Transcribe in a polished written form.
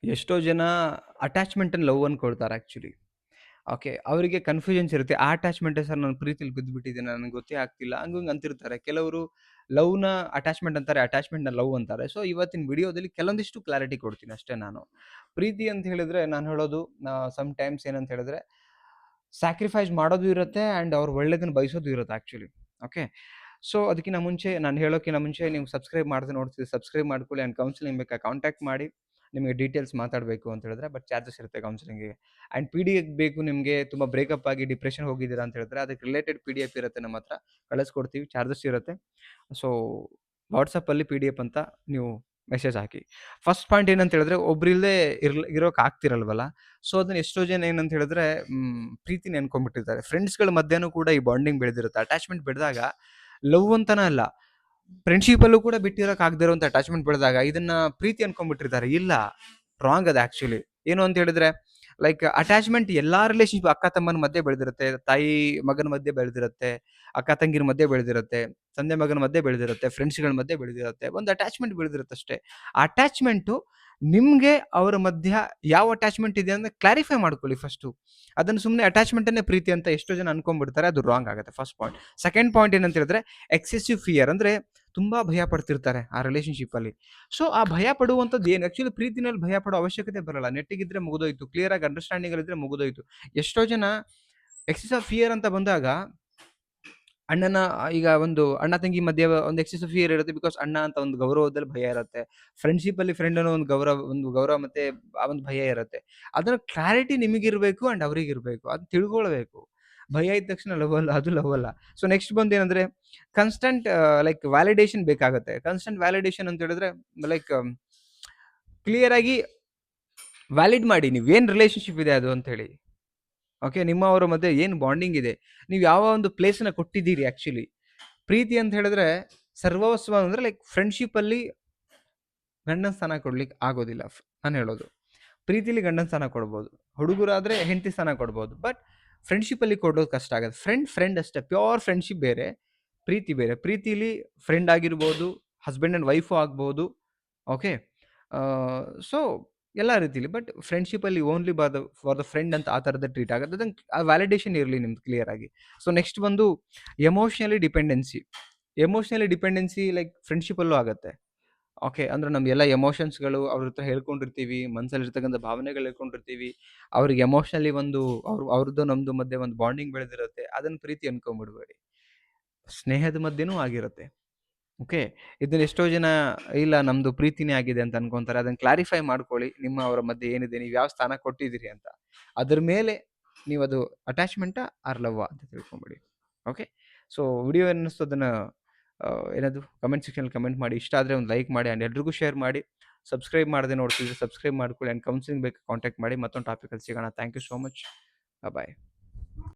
ಎಷ್ಟೋ ಜನ ಅಟ್ಯಾಚ್‌ಮೆಂಟನ್ನ love ಅನ್ಕೊಳ್ತಾರೆ actually. Okay. ಅವರಿಗೆ ಕನ್‌ಫ್ಯೂಷನ್ಸ್ ಇರುತ್ತೆ. ಆ ಅಟ್ಯಾಚ್‌ಮೆಂಟೇ ಸರ್ ನಾನು ಪ್ರೀತಿಲಿ ಬಿದ್ದುಬಿಟ್ಟಿದ್ದೀನಿ. ನನಗೆ ಗೊತ್ತೇ ಆಗ್ತಿಲ್ಲ. ಹಂಗ್ ಹಿಂಗ್ ಅಂತಿರ್ತಾರೆ. ಕೆಲವರು ಲವ್‌ನ ಅಟ್ಯಾಚ್‌ಮೆಂಟ್ ಅಂತಾರೆ, ಅಟ್ಯಾಚ್‌ಮೆಂಟ್‌ನ ಲವ್ ಅಂತಾರೆ. ಸೊ, ಇವತ್ತಿನ ವಿಡಿಯೋದಲ್ಲಿ ಕೆಲವೊಂದಿಷ್ಟು ಕ್ಲಾರಿಟಿ ಕೊಡ್ತೀನಿ ಅಷ್ಟೇ ನಾನು. ಪ್ರೀತಿ ಅಂತ ಹೇಳಿದ್ರೆ ನಾನು ಹೇಳೋದು ಸಮ್ ಟೈಮ್ಸ್ ಏನಂತ ಹೇಳಿದ್ರೆ, ಸ್ಯಾಕ್ರಿಫೈಸ್ ಮಾಡೋದು ಇರುತ್ತೆ ಆ್ಯಂಡ್ ಅವ್ರ ಒಳ್ಳೇದನ್ನ ಬಯಸೋದು ಇರುತ್ತೆ ಆ್ಯಕ್ಚುಲಿ. ಓಕೆ. ಸೊ, ಅದಕ್ಕಿಂತ ಮುಂಚೆ ನಾನು ಹೇಳೋಕ್ಕಿಂತ ಮುಂಚೆ ನೀವು ಸಬ್ಸ್ಕ್ರೈಬ್ ಮಾಡದೆ ನೋಡ್ತಿದ್ರೆ ಸಬ್ಸ್ಕ್ರೈಬ್ ಮಾಡ್ಕೊಳ್ಳಿ ಆ್ಯಂಡ್ ಕೌನ್ಸೆಲಿಂಗ್ ಬೇಕಾ ಕಾಂಟ್ಯಾಕ್ಟ್ ಮಾಡಿ. ನಿಮಗೆ ಡೀಟೇಲ್ಸ್ ಮಾತಾಡಬೇಕು ಅಂತ ಹೇಳಿದ್ರೆ ಬಟ್ ಚಾರ್ಜಸ್ ಇರುತ್ತೆ ಕೌನ್ಸೆಲಿಂಗಿಗೆ. ಆ್ಯಂಡ್ PDF ಬೇಕು ನಿಮಗೆ ತುಂಬ ಬ್ರೇಕಪ್ ಆಗಿ ಡಿಪ್ರೆಷನ್ ಹೋಗಿದ್ದೀರಾ ಅಂತ ಹೇಳಿದ್ರೆ ಅದಕ್ಕೆ ರಿಲೇಟೆಡ್ PDF ಇರುತ್ತೆ ನಮ್ಮ ಹತ್ರ. ಕಳಿಸ್ಕೊಡ್ತೀವಿ. ಚಾರ್ಜಸ್ ಇರುತ್ತೆ. ಸೊ, ವಾಟ್ಸಪ್ಪಲ್ಲಿ PDF ಅಂತ ನೀವು ಮೆಸೇಜ್ ಹಾಕಿ. ಫಸ್ಟ್ ಪಾಯಿಂಟ್ ಏನಂತ ಹೇಳಿದ್ರೆ ಒಬ್ರಿಲ್ಲದೆ ಇರೋಕೆ ಆಗ್ತಿರಲ್ವಲ್ಲ. ಸೊ, ಅದನ್ನ ಎಷ್ಟೋ ಜನ ಏನಂತ ಹೇಳಿದ್ರೆ ಪ್ರೀತಿನ ಅನ್ಕೊಂಡ್ಬಿಟ್ಟಿರ್ತಾರೆ. ಫ್ರೆಂಡ್ಸ್‌ಗಳ ಮಧ್ಯನೂ ಕೂಡ ಈ ಬಾಂಡಿಂಗ್ ಬೆಳೆದಿರುತ್ತೆ. ಅಟ್ಯಾಚ್‌ಮೆಂಟ್ ಬೆಳೆದಾಗ ಲವ್ ಅಂತಾನೆ ಅಲ್ಲ. ಫ್ರೆಂಡ್‌ಶಿಪಲ್ಲೂ ಕೂಡ ಬಿಟ್ಟಿರೋಕೆ ಆಗದೆ ಇರುವಂಥ ಅಟ್ಯಾಚ್‌ಮೆಂಟ್ ಬೆಳೆದಾಗ ಇದನ್ನ ಪ್ರೀತಿ ಅನ್ಕೊಂಡ್ಬಿಟ್ಟಿರ್ತಾರೆ. ಇಲ್ಲ, ರಾಂಗ್ ಅದು ಆ್ಯಕ್ಚುಲಿ. ಏನು ಅಂತ ಹೇಳಿದ್ರೆ ಲೈಕ್ ಅಟ್ಯಾಚ್‌ಮೆಂಟ್ ಎಲ್ಲಾ ರಿಲೇಶನ್‌ಶಿಪ್ ಅಕ್ಕ-ತಮ್ಮನ ಮಧ್ಯೆ ಬೆಳೆದಿರುತ್ತೆ. ತಾಯಿ ಮಗನ ಮಧ್ಯೆ ಬೆಳೆದಿರುತ್ತೆ. ಅಕ್ಕ-ತಂಗಿರ ಮಧ್ಯೆ ಬೆಳೆದಿರುತ್ತೆ. ತಂದೆ ಮಗನ ಮಧ್ಯೆ ಬೆಳೆದಿರುತ್ತೆ. ಫ್ರೆಂಡ್ಸ್‌ಗಳ ಮಧ್ಯೆ ಬೆಳೆದಿರುತ್ತೆ. ಒಂದು ಅಟ್ಯಾಚ್‌ಮೆಂಟ್ ಬೆಳೆದಿರುತ್ತಷ್ಟೇ. ಆ ಅಟ್ಯಾಚ್‌ಮೆಂಟು ನಿಮ್ಗೆ ಅವರ ಮಧ್ಯ ಯಾವ ಅಟ್ಯಾಚ್‌ಮೆಂಟ್ ಇದೆ ಅಂತ ಕ್ಲಾರಿಫೈ ಮಾಡ್ಕೊಳ್ಳಿ ಫಸ್ಟು. ಅದನ್ನು ಸುಮ್ಮನೆ ಅಟ್ಯಾಚ್‌ಮೆಂಟನ್ನೇ ಪ್ರೀತಿ ಅಂತ ಎಷ್ಟೋ ಜನ ಅನ್ಕೊಂಡ್ಬಿಡ್ತಾರೆ. ಅದು ರಾಂಗ್ ಆಗುತ್ತೆ ಫಸ್ಟ್ ಪಾಯಿಂಟ್. ಸೆಕೆಂಡ್ ಪಾಯಿಂಟ್ ಏನಂತ ಹೇಳಿದ್ರೆ ಎಕ್ಸೆಸಿವ್ ಫಿಯರ್ ಅಂದ್ರೆ ತುಂಬಾ ಭಯ ಪಡ್ತಿರ್ತಾರೆ ಆ ರಿಲೇಶನ್‌ಶಿಪ್ಪಲ್ಲಿ. ಸೊ, ಆ ಭಯ ಪಡುವಂಥದ್ದು ಏನು ಆಕ್ಚುಲಿ ಪ್ರೀತಿನಲ್ಲಿ ಭಯ ಪಡೋ ಅವಶ್ಯಕತೆ ಬರಲ್ಲ. ನೆಟ್ಟಿಗಿದ್ರೆ ಮುಗಿದೋಯ್ತು. ಕ್ಲಿಯರ್ ಆಗಿ ಅಂಡರ್‌ಸ್ಟ್ಯಾಂಡಿಂಗ್ ಅಲ್ಲಿ ಇದ್ರೆ ಮುಗಿದೋಯ್ತು. ಎಷ್ಟೋ ಜನ ಎಕ್ಸೆಸಿವ್ ಫಿಯರ್ ಅಂತ ಬಂದಾಗ ಈಗ ಒಂದು ಅಣ್ಣ-ತಂಗಿ ಮಧ್ಯೆ ಒಂದು ಎಕ್ಸೆಸಿವ್ ಫಿಯರ್ ಇರುತ್ತೆ. ಬಿಕಾಸ್ ಅಣ್ಣ ಅಂತ ಒಂದು ಗೌರವದಲ್ಲಿ ಭಯ ಇರುತ್ತೆ. ಫ್ರೆಂಡ್‌ಶಿಪ್ಪಲ್ಲಿ ಫ್ರೆಂಡ್ ಅನ್ನೋ ಒಂದು ಗೌರವ ಮತ್ತೆ ಆ ಒಂದು ಭಯ ಇರುತ್ತೆ. ಅದರ ಕ್ಲಾರಿಟಿ ನಿಮಗಿರ್ಬೇಕು ಆ್ಯಂಡ್ ಅವರಿಗಿರ್ಬೇಕು. ಅದ್ನ ತಿಳ್ಕೊಳ್ಬೇಕು. ಭಯ ಇದ್ದ ತಕ್ಷಣ ಲವ್ ಅಲ್ಲ, ಅದು ಲವ್ ಅಲ್ಲ. ಸೊ, ನೆಕ್ಸ್ಟ್ ಬಂದೇನಂದ್ರೆ ಕನ್ಸ್ಟಂಟ್ ಲೈಕ್ ವ್ಯಾಲಿಡೇಷನ್ ಬೇಕಾಗುತ್ತೆ. ಕನ್ಸ್ಟಂಟ್ ವ್ಯಾಲಿಡೇಷನ್ ಅಂತ ಹೇಳಿದ್ರೆ ಲೈಕ್ ಕ್ಲಿಯರ್ ಆಗಿ ವ್ಯಾಲಿಡ್ ಮಾಡಿ ನೀವೇನ್ ರಿಲೇಶನ್‌ಶಿಪ್ ಇದೆ ಅದು ಅಂತ ಹೇಳಿ. ಓಕೆ. ನಿಮ್ಮ ಅವರ ಮಧ್ಯೆ ಏನು ಬಾಂಡಿಂಗ್ ಇದೆ. ನೀವು ಯಾವ ಒಂದು ಪ್ಲೇಸ್‌ನ ಕೊಟ್ಟಿದ್ದೀರಿ ಆಕ್ಚುಲಿ. ಪ್ರೀತಿ ಅಂತ ಹೇಳಿದ್ರೆ ಸರ್ವಸ್ವ ಅಂದ್ರೆ ಲೈಕ್ ಫ್ರೆಂಡ್‌ಶಿಪ್ಪಲ್ಲಿ ಗಂಡನ ಸ್ಥಾನ ಕೊಡ್ಲಿಕ್ಕೆ ಆಗೋದಿಲ್ಲ. ನಾನು ಹೇಳೋದು. ಪ್ರೀತಿಲಿ ಗಂಡನ ಸ್ಥಾನ ಕೊಡ್ಬೋದು. ಹುಡುಗರಾದ್ರೆ ಹೆಂಡತಿ ಸ್ಥಾನ ಕೊಡ್ಬೋದು. ಬಟ್ ಫ್ರೆಂಡ್‌ಶಿಪ್ಪಲ್ಲಿ ಕೊಡೋದು ಕಷ್ಟ ಆಗುತ್ತೆ. ಫ್ರೆಂಡ್ ಅಷ್ಟೇ. ಪ್ಯೂರ್ ಫ್ರೆಂಡ್‌ಶಿಪ್ ಬೇರೆ, ಪ್ರೀತಿ ಬೇರೆ. ಪ್ರೀತಿಲಿ ಫ್ರೆಂಡ್ ಆಗಿರ್ಬೋದು, ಹಸ್ಬೆಂಡ್ ಆ್ಯಂಡ್ ವೈಫು ಆಗ್ಬೋದು. ಓಕೆ. ಸೊ, ಎಲ್ಲಾ ರೀತಿಲಿ. ಬಟ್ ಫ್ರೆಂಡ್‌ಶಿಪ್ಪಲ್ಲಿ ಓನ್ಲಿ ಫಾರ್ ದ ಫ್ರೆಂಡ್ ಅಂತ ಆ ಥರದ್ದು ಟ್ರೀಟ್ ಆಗುತ್ತೆ. ಅದನ್ನ ಆ ವ್ಯಾಲಿಡೇಷನ್ ಇರಲಿ ನಿಮ್ದು ಕ್ಲಿಯರ್ ಆಗಿ. ಸೊ, ನೆಕ್ಸ್ಟ್ ಬಂದು emotionally dependency. Emotionally dependency like ಫ್ರೆಂಡ್‌ಶಿಪ್ಪಲ್ಲೂ ಆಗುತ್ತೆ. ಓಕೆ. ಅಂದ್ರೆ ನಮ್ ಎಲ್ಲ ಎಮೋಷನ್ಸ್‌ಗಳು ಅವ್ರ ಹತ್ರ ಹೇಳ್ಕೊಂಡಿರ್ತೀವಿ. ಮನಸ್ಸಲ್ಲಿರ್ತಕ್ಕಂಥ ಭಾವನೆಗಳು ಹೇಳ್ಕೊಂಡಿರ್ತೀವಿ. ಅವ್ರಿಗೆ ಎಮೋಷನಲಿ ಒಂದು ಅವ್ರದ್ದು ನಮ್ದು ಮಧ್ಯೆ ಒಂದು ಬಾಂಡಿಂಗ್ ಬೆಳೆದಿರುತ್ತೆ. ಅದನ್ನ ಪ್ರೀತಿ ಅನ್ಕೊಂಡ್ಬಿಡ್ಬೇಡಿ. ಸ್ನೇಹದ ಮಧ್ಯೆನೂ ಆಗಿರುತ್ತೆ. ಓಕೆ. ಇದನ್ನ ಎಷ್ಟೋ ಜನ ಇಲ್ಲ ನಮ್ದು ಪ್ರೀತಿನೇ ಆಗಿದೆ ಅಂತ ಅನ್ಕೊಂತಾರೆ. ಅದನ್ನ ಕ್ಲಾರಿಫೈ ಮಾಡ್ಕೊಳ್ಳಿ. ನಿಮ್ಮ ಅವರ ಮಧ್ಯೆ ಏನಿದೆ, ನೀವು ಯಾವ ಸ್ಥಾನ ಕೊಟ್ಟಿದ್ದೀರಿ ಅಂತ. ಅದ್ರ ಮೇಲೆ ನೀವದು ಅಟ್ಯಾಚ್‌ಮೆಂಟಾ ಆರ್ ಲವ್ವಾ ಅಂತ ತಿಳ್ಕೊಂಬಿಡಿ. ಓಕೆ. ಸೊ, ವಿಡಿಯೋ ಏನಿಸ್ತು ಅದನ್ನ ಏನದು ಕಮೆಂಟ್ ಸೆಕ್ಷನಲ್ಲಿ ಕಮೆಂಟ್ ಮಾಡಿ. ಇಷ್ಟ ಆದರೆ ಒಂದು ಲೈಕ್ ಮಾಡಿ ಆ್ಯಂಡ್ ಎಲ್ರಿಗೂ ಶೇರ್ ಮಾಡಿ. ಸಬ್ಸ್ಕ್ರೈಬ್ ಮಾಡದೆ ನೋಡ್ತಿದ್ರೆ ಸಬ್ಸ್ಕ್ರೈಬ್ ಮಾಡ್ಕೊಳ್ಳಿ ಆ್ಯಂಡ್ ಕೌನ್ಸೆಲಿಂಗ್ ಬೇಕಾ ಕಾಂಟ್ಯಾಕ್ಟ್ ಮಾಡಿ. ಮತ್ತೊಂದು ಟಾಪಿಕಲ್ಲಿ ಸಿಗೋಣ. Thank you so much. Bye.